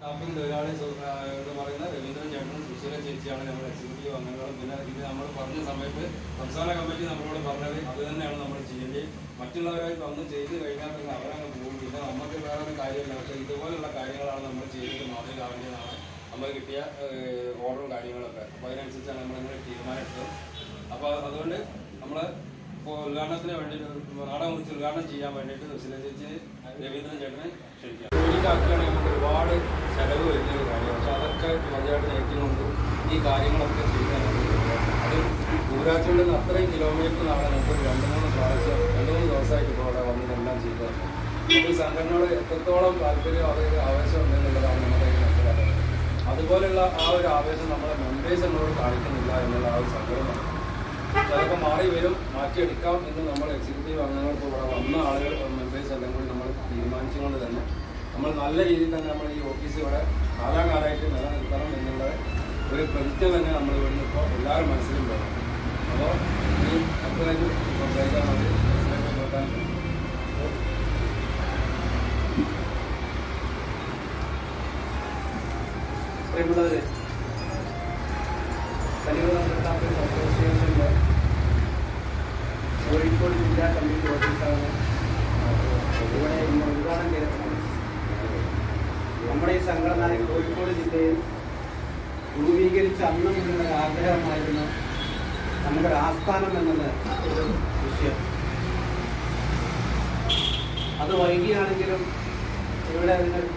Chapping തൊഴിലാളി എന്ന് പറയുന്ന രവീന്ദ്രൻ ചേട്ടനും സുശീല ചേച്ചിയാണ് നമ്മൾ എക്സിക്യൂട്ടീവ് അംഗങ്ങളും. പിന്നെ ഇത് നമ്മൾ പറഞ്ഞ സമയത്ത് സംസ്ഥാന കമ്മിറ്റി നമ്മളോട് പറഞ്ഞത് അത് തന്നെയാണ് നമ്മൾ ചെയ്യേണ്ടത്. മറ്റുള്ളവരായി വന്ന് ചെയ്ത് കഴിഞ്ഞാൽ പിന്നെ അവരങ്ങ് പോകും. പിന്നെ നമുക്ക് വേറെ ഒരു കാര്യമില്ല. പക്ഷേ ഇതുപോലുള്ള കാര്യങ്ങളാണ് നമ്മൾ ചെയ്തിട്ട് മാതൃകാവേണ്ടതാണ് നമ്മൾ കിട്ടിയ ഓർഡറും കാര്യങ്ങളൊക്കെ. അപ്പോൾ അതിനനുസരിച്ചാണ് നമ്മളിങ്ങനെ തീരുമാനമെടുത്തത്. അപ്പോൾ അതുകൊണ്ട് നമ്മൾ ഇപ്പോൾ ഉദ്ഘാടനത്തിന് വേണ്ടിയിട്ട് നാടകം കുറിച്ച് ഉദ്ഘാടനം ചെയ്യാൻ വേണ്ടിയിട്ട് സുശീല ചേച്ചി രവീന്ദ്രൻ ചേട്ടനെ ക്ഷണിക്കാം. ജോലിക്കാക്കുകയാണെങ്കിൽ നമുക്ക് ഒരുപാട് ചിലവ് വരുന്നൊരു കാര്യമാണ്. പക്ഷെ അതൊക്കെ മതിയായിട്ട് നയിക്കുന്നുണ്ട് ഈ കാര്യങ്ങളൊക്കെ ചെയ്താൽ അത് ദൂരാഴ്ചയിൽ നിന്ന് അത്രയും കിലോമീറ്റർ നാളെ നമുക്ക് 2-3 ദിവസമായിട്ട് ഇപ്പോൾ അവിടെ വന്നിട്ടെല്ലാം ചെയ്തത്. ഈ സംഘടനയോട് എത്രത്തോളം താല്പര്യം അതൊരു ആവേശം ഉണ്ടെന്നുള്ളതാണ് നമ്മുടെ മനസ്സിലാക്കുന്നത്. അതുപോലെയുള്ള ആ ഒരു ആവേശം നമ്മളെ മെമ്പേഴ്സ് നമ്മളോട് കാണിക്കുന്നില്ല എന്നുള്ള ആ ഒരു സങ്കടമാണ്. ചിലപ്പോൾ മാറി വരും, മാറ്റിയെടുക്കാം എന്ന് നമ്മൾ എക്സിക്യൂട്ടീവ് അംഗങ്ങൾക്ക് ഇവിടെ വന്ന ആളുകൾ മെമ്പേഴ്സ് എല്ലാം കൂടി നമ്മൾ തീരുമാനിച്ചുകൊണ്ട് തന്നെ നമ്മൾ നല്ല രീതിയിൽ തന്നെ നമ്മൾ ഈ ഓഫീസ് ഇവിടെ കാലാകാലമായിട്ട് നിലനിർത്തണം എന്നുള്ള ഒരു പ്രതിജ്ഞ തന്നെ നമ്മൾ ഇവിടുന്ന് ഇപ്പോൾ എല്ലാവരും മനസ്സിലും വേണം. അപ്പോൾ ഈ അത്രയും സംസാരിക്കാൻ വേണ്ടി മനസ്സിലാക്കാൻ പ്രിയമുള്ളവരെ, അസോസിയേഷൻ്റെ കോഴിക്കോട് ജില്ലാ കമ്മിറ്റി ഓഫീസാണ് ഇവിടെ ഇന്ന് ഉദ്ഘാടനം ചെയ്തിട്ടുണ്ട്. നമ്മുടെ ഈ സംഘടന കോഴിക്കോട് ജില്ലയിൽ രൂപീകരിച്ച അന്ന് മുതലുള്ള ആഗ്രഹമായിരുന്നു നമുക്കൊരു ആസ്ഥാനം എന്നത് ഒരു വിഷയം. അത് വൈകിയാണെങ്കിലും ഇവിടെ അതിനൊരു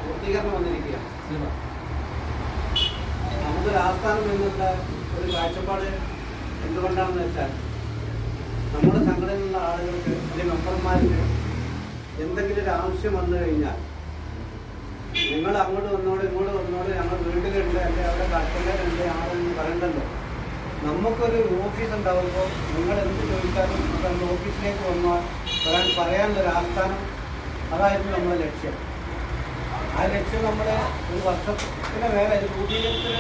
പൂർത്തീകരണം വന്നിരിക്കുക. നമുക്കൊരു ആസ്ഥാനം എന്നുള്ള ഒരു കാഴ്ചപ്പാട് എന്തുകൊണ്ടാണെന്ന് വെച്ചാൽ നമ്മുടെ സംഘടനയിലുള്ള ആളുകൾക്ക് അല്ലെങ്കിൽ മെമ്പർമാർക്ക് എന്തെങ്കിലും ഒരു ആവശ്യം വന്നു കഴിഞ്ഞാൽ നിങ്ങൾ അങ്ങോട്ട് വന്നോട് ഇങ്ങോട്ട് വന്നോട് ഞങ്ങൾ വീട്ടിലുണ്ട് അല്ലെങ്കിൽ അവിടെ കർഷകരുണ്ട് ആളെന്ന് പറയണ്ടല്ലോ. നമുക്കൊരു ഓഫീസ് ഉണ്ടാകുമ്പോൾ നിങ്ങൾ എന്ത് ചോദിച്ചാലും നമ്മുടെ ഓഫീസിലേക്ക് വന്നാൽ പറയാനുള്ളൊരു ആസ്ഥാനം അതായിരുന്നു നമ്മുടെ ലക്ഷ്യം. ആ ലക്ഷ്യം നമ്മുടെ ഒരു വർഷത്തിന് വേറെ രൂപീകരിച്ചിട്ട്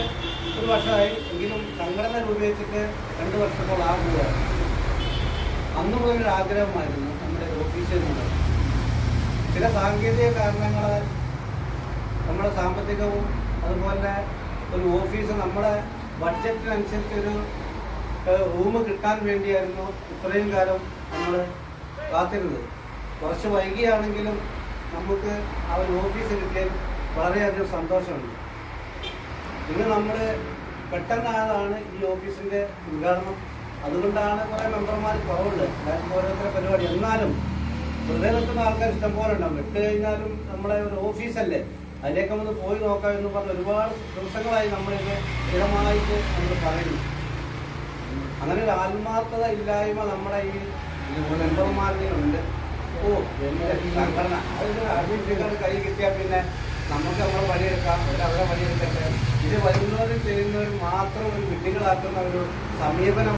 1 വർഷമായി എങ്കിലും സംഘടന രൂപീകരിച്ചിട്ട് 2 വർഷത്തോളം ആകുകയാണ്. അന്ന് മുതലൊരു ആഗ്രഹമായിരുന്നു നമ്മുടെ ഓഫീസിൽ നിന്ന്. ചില സാങ്കേതിക കാരണങ്ങളാൽ നമ്മുടെ സാമ്പത്തികവും അതുപോലെ ഒരു ഓഫീസ് നമ്മുടെ ബഡ്ജറ്റിനനുസരിച്ചൊരു റൂം കിട്ടാൻ വേണ്ടിയായിരുന്നു ഇത്രയും കാലം നമ്മൾ കാത്തിരുന്നത്. കുറച്ച് വൈകിയാണെങ്കിലും നമുക്ക് ആ ഒരു ഓഫീസ് കിട്ടിയാൽ വളരെയധികം സന്തോഷമുണ്ട്. ഇന്ന് നമ്മൾ പെട്ടെന്നാണ് ഈ ഓഫീസിൻ്റെ ഉദ്ഘാടനം. അതുകൊണ്ടാണ് കുറേ മെമ്പർമാർ കുറവുണ്ട്. എല്ലാവർക്കും ഓരോരുത്തരുടെ പരിപാടി. എന്നാലും വെറുതെ നിൽക്കുന്ന ആൾക്കാർ ഇഷ്ടംപോലെ ഉണ്ടാവും. ഇട്ട് കഴിഞ്ഞാലും നമ്മുടെ ഒരു ഓഫീസല്ലേ, അതിലേക്ക് ഒന്ന് പോയി നോക്കാം എന്ന് പറഞ്ഞ് ഒരുപാട് ദിവസങ്ങളായി നമ്മളിത് സ്ഥിരമായിട്ട് നമ്മൾ പറയുന്നു. അങ്ങനെ ഒരു ആത്മാർത്ഥത ഇല്ലായ്മ നമ്മുടെ ഈ മെമ്പർമാരിലുണ്ട്. എൻ്റെ സംഘടന അതിന് കൈ കിട്ടിയാൽ പിന്നെ നമുക്ക് നമ്മൾ പണിയെടുക്കാം, അവരവരെ പണിയെടുക്കട്ടെ. ഇത് വരുന്നവരും ചെയ്യുന്നവരും മാത്രം ഒരു വിഡ്ഢികളാക്കുന്ന ഒരു സമീപനം